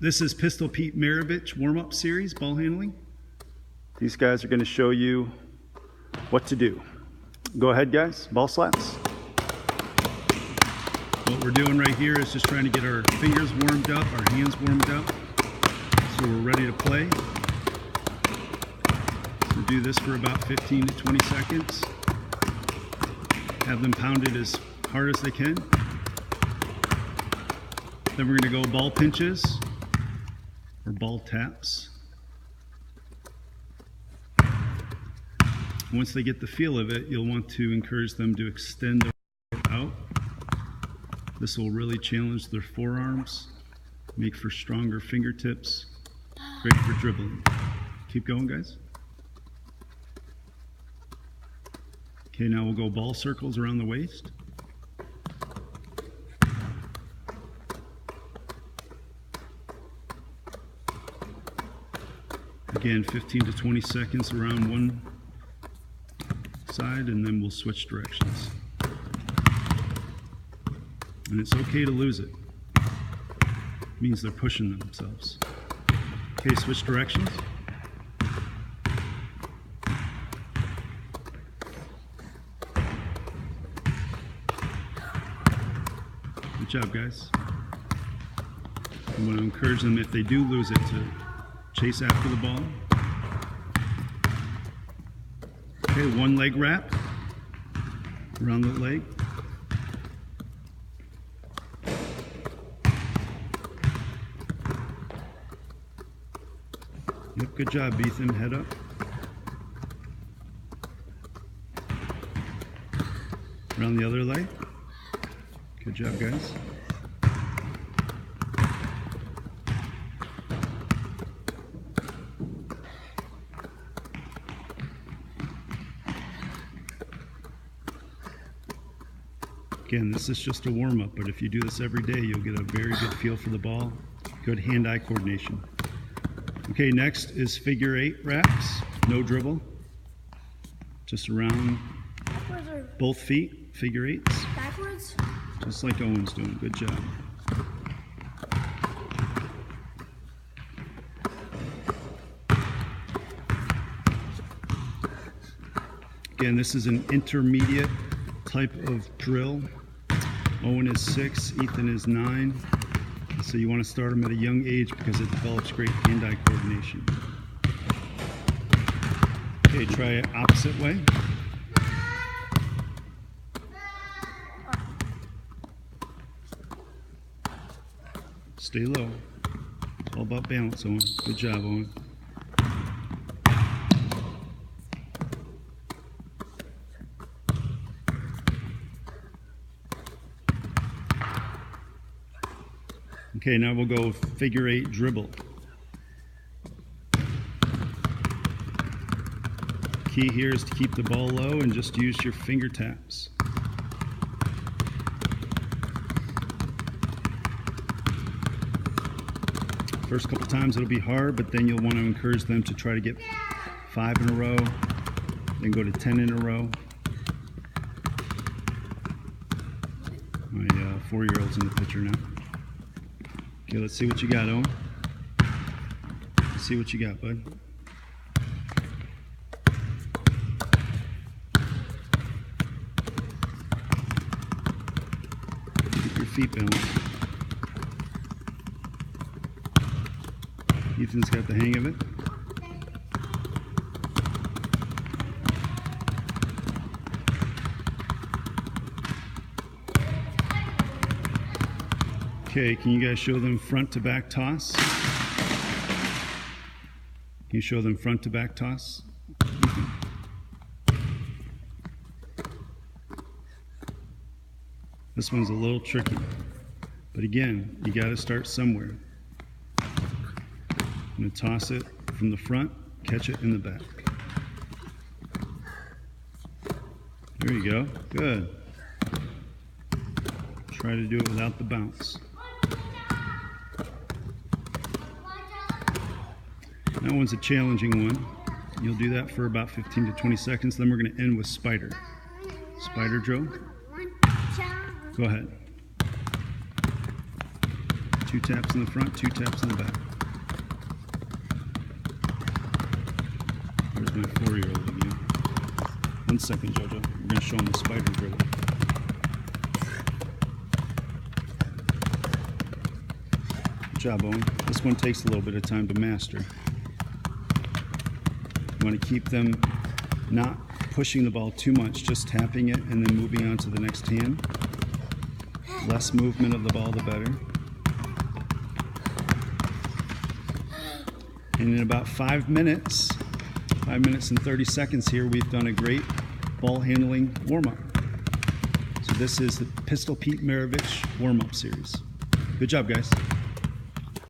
This is Pistol Pete Maravich warm-up series, ball handling. These guys are going to show you what to do. Go ahead, guys. Ball slaps. What we're doing right here is just trying to get our fingers warmed up, our hands warmed up, so we're ready to play. So do this for about 15 to 20 seconds. Have them pounded as hard as they can. Then we're going to go ball pinches or ball taps. Once they get the feel of it, you'll want to encourage them to extend the out. This will really challenge their forearms, make for stronger fingertips, great for dribbling. Keep going, guys. Okay, now we'll go ball circles around the waist. Again, 15 to 20 seconds around one side, and then we'll switch directions. And it's okay to lose it. It means they're pushing themselves. Okay, switch directions. Good job, guys. I want to encourage them, if they do lose it, to chase after the ball. Okay, one leg wrap around the leg. Yep, good job, Ethan. Head up. Around the other leg. Good job, guys. Again, this is just a warm-up, but if you do this every day, you'll get a very good feel for the ball. Good hand-eye coordination. Okay, next is figure 8 wraps. No dribble. Just around both feet, figure 8s. Backwards? Just like Owen's doing. Good job. Again, this is an intermediate type of drill. Owen is 6, Ethan is 9. So you want to start them at a young age because it develops great hand-eye coordination. Okay, try it opposite way. Stay low. It's all about balance, Owen. Good job, Owen. Okay, now we'll go figure 8 dribble. Key here is to keep the ball low and just use your finger taps. First couple times it'll be hard, but then you'll want to encourage them to try to get 5 in a row, then go to 10 in a row. My 4-year-old's in the picture now. Okay, let's see what you got, Owen. Let's see what you got, bud. Keep your feet balanced. Ethan's got the hang of it. Okay, can you guys show them front to back toss? Can you show them front to back toss? This one's a little tricky, but again, you got to start somewhere. I'm going to toss it from the front, catch it in the back. There you go. Good. Try to do it without the bounce. That one's a challenging one. You'll do that for about 15 to 20 seconds. Then we're going to end with spider. Spider drill. Go ahead. 2 taps in the front, 2 taps in the back. There's my 4-year-old again. 1 second, Jojo. We're going to show him the spider dribble. Good job, Owen. This one takes a little bit of time to master. You want to keep them not pushing the ball too much, just tapping it and then moving on to the next hand. Less movement of the ball, the better. And in about 5 minutes, 5 minutes and 30 seconds here, we've done a great ball handling warm-up. So this is the Pistol Pete Maravich warm-up series. Good job, guys.